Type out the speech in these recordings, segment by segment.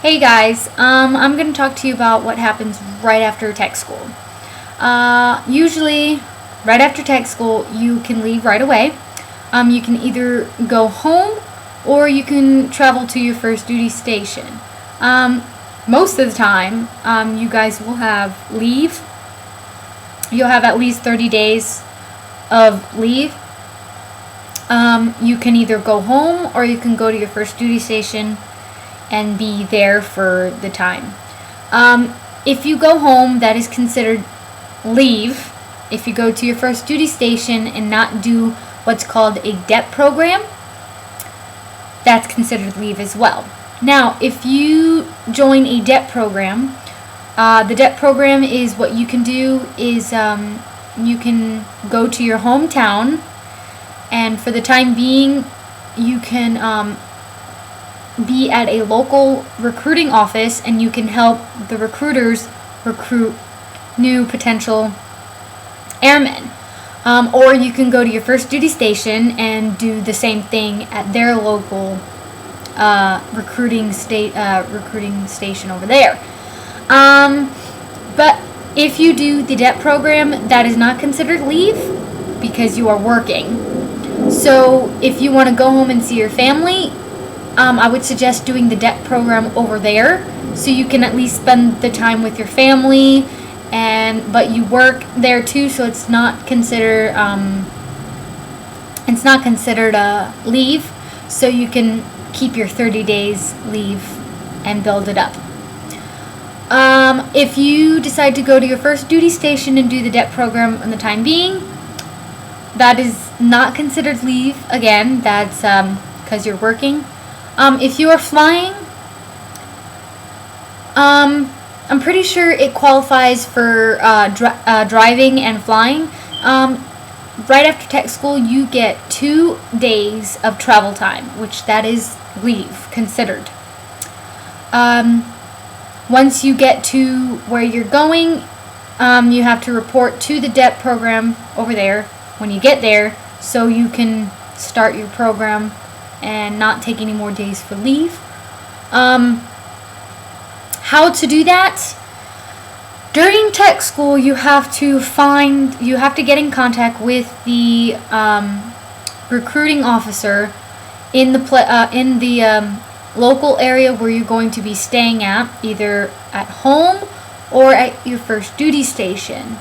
Hey guys, I'm going to talk to you about what happens right after tech school. Usually, right after tech school, you can leave right away. You can either go home or you can travel to your first duty station. Most of the time, you guys will have leave. You'll have at least 30 days of leave. You can either go home or you can go to your first duty station and be there for the time. If you go home, that is considered leave. If you go to your first duty station and not do what's called a DEP program, that's considered leave as well. Now, if you join a DEP program, the DEP program is what you can do is you can go to your hometown, and for the time being, you can be at a local recruiting office and you can help the recruiters recruit new potential airmen. Or you can go to your first duty station and do the same thing at their local recruiting station over there. But if you do the DEP program, that is not considered leave because you are working. So if you want to go home and see your family, I would suggest doing the DEP program over there, so you can at least spend the time with your family, but you work there too, so it's not considered leave. So you can keep your 30 days leave and build it up. If you decide to go to your first duty station and do the DEP program in the time being, that is not considered leave. Again, that's because you're working. If you are flying, I'm pretty sure it qualifies for driving and flying. Right after tech school, you get 2 days of travel time, which that is leave considered. Once you get to where you're going, you have to report to the DEP program over there when you get there, so you can start your program and not take any more days for leave. How to do that? During tech school, you have to get in contact with the recruiting officer in the local area where you're going to be staying at, either at home or at your first duty station.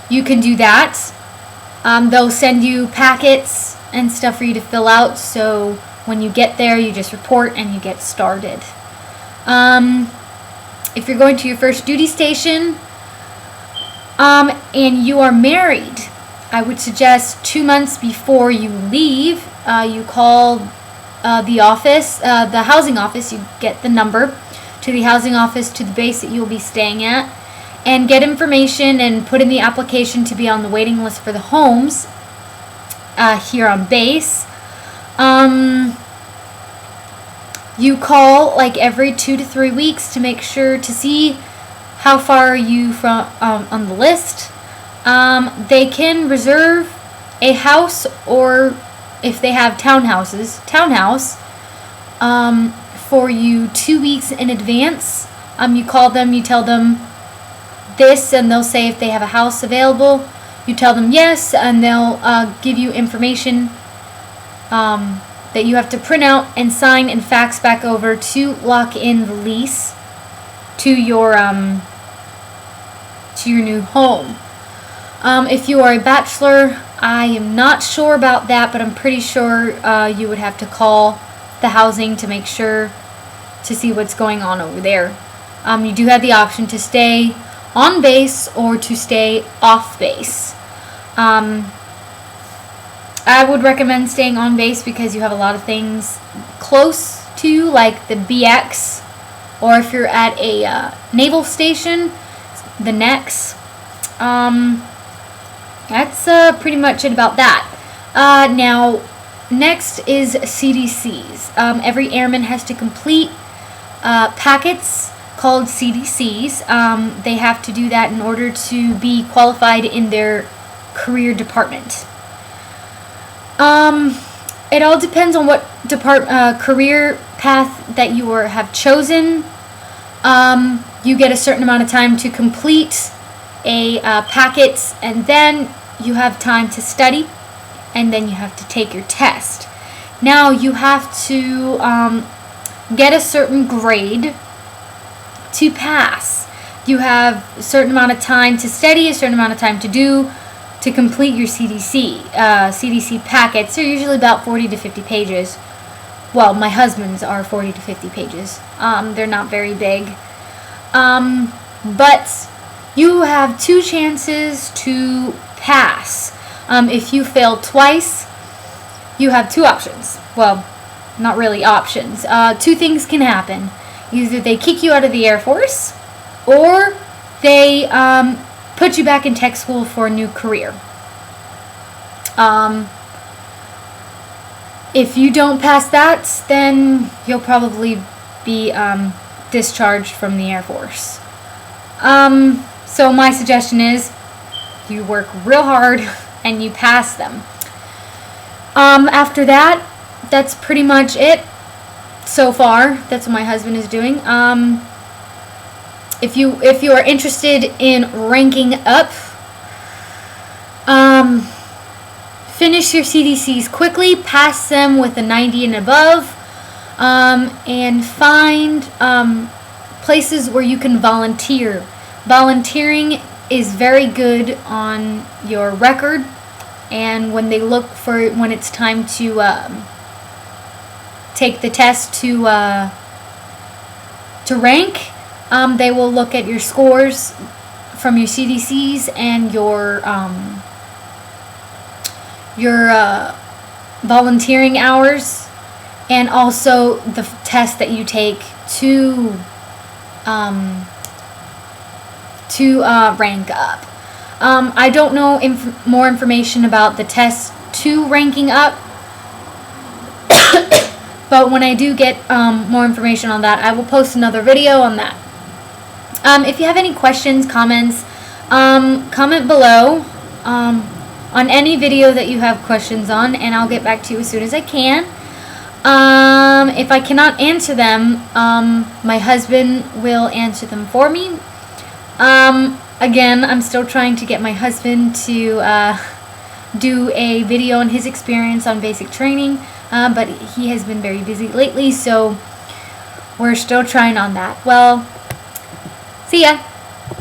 You can do that. They'll send you packets and stuff for you to fill out, so when you get there, you just report and you get started. If you're going to your first duty station and you are married, I would suggest 2 months before you leave, you call the office, the housing office. You get the number to the housing office to the base that you'll be staying at, and get information and put in the application to be on the waiting list for the homes here on base. You call like every 2 to 3 weeks to make sure to see how far are you from on the list. They can reserve a house, or if they have townhouse for you 2 weeks in advance. You call them, you tell them this, and they'll say if they have a house available. You tell them yes, and they'll give you information that you have to print out and sign and fax back over to lock in the lease to your new home. If you are a bachelor, I am not sure about that, but I'm pretty sure you would have to call the housing to make sure to see what's going on over there. You do have the option to stay on base or to stay off base. I would recommend staying on base because you have a lot of things close to, like the BX, or if you're at a naval station, the NEX. That's pretty much it about that. Now, next is CDCs. Every airman has to complete packets called CDCs. They have to do that in order to be qualified in their career department. It all depends on what career path that you have chosen, you get a certain amount of time to complete a packet, and then you have time to study, and then you have to take your test. Now you have to get a certain grade to pass. You have a certain amount of time to study, a certain amount of time to complete your CDC. CDC packets are usually about 40 to 50 pages. Well, my husband's are 40 to 50 pages. They're not very big. But you have 2 chances to pass. If you fail twice, you have 2 options. Well, not really options. 2 things can happen. Either they kick you out of the Air Force, or they put you back in tech school for a new career. If you don't pass that, then you'll probably be discharged from the Air Force. So my suggestion is you work real hard and you pass them. After that, that's pretty much it so far. That's what my husband is doing. If you are interested in ranking up, finish your CDCs quickly, pass them with a 90 and above, and find places where you can volunteer. Volunteering is very good on your record, and when it's time to take the test to rank, they will look at your scores from your CDCs and your volunteering hours, and also the test that you take to rank up. I don't know more information about the test to ranking up, but when I do get more information on that, I will post another video on that. If you have any questions, comments, comment below on any video that you have questions on, and I'll get back to you as soon as I can. If I cannot answer them, my husband will answer them for me. Again, I'm still trying to get my husband to do a video on his experience on basic training, but he has been very busy lately, so we're still trying on that. Well, see ya!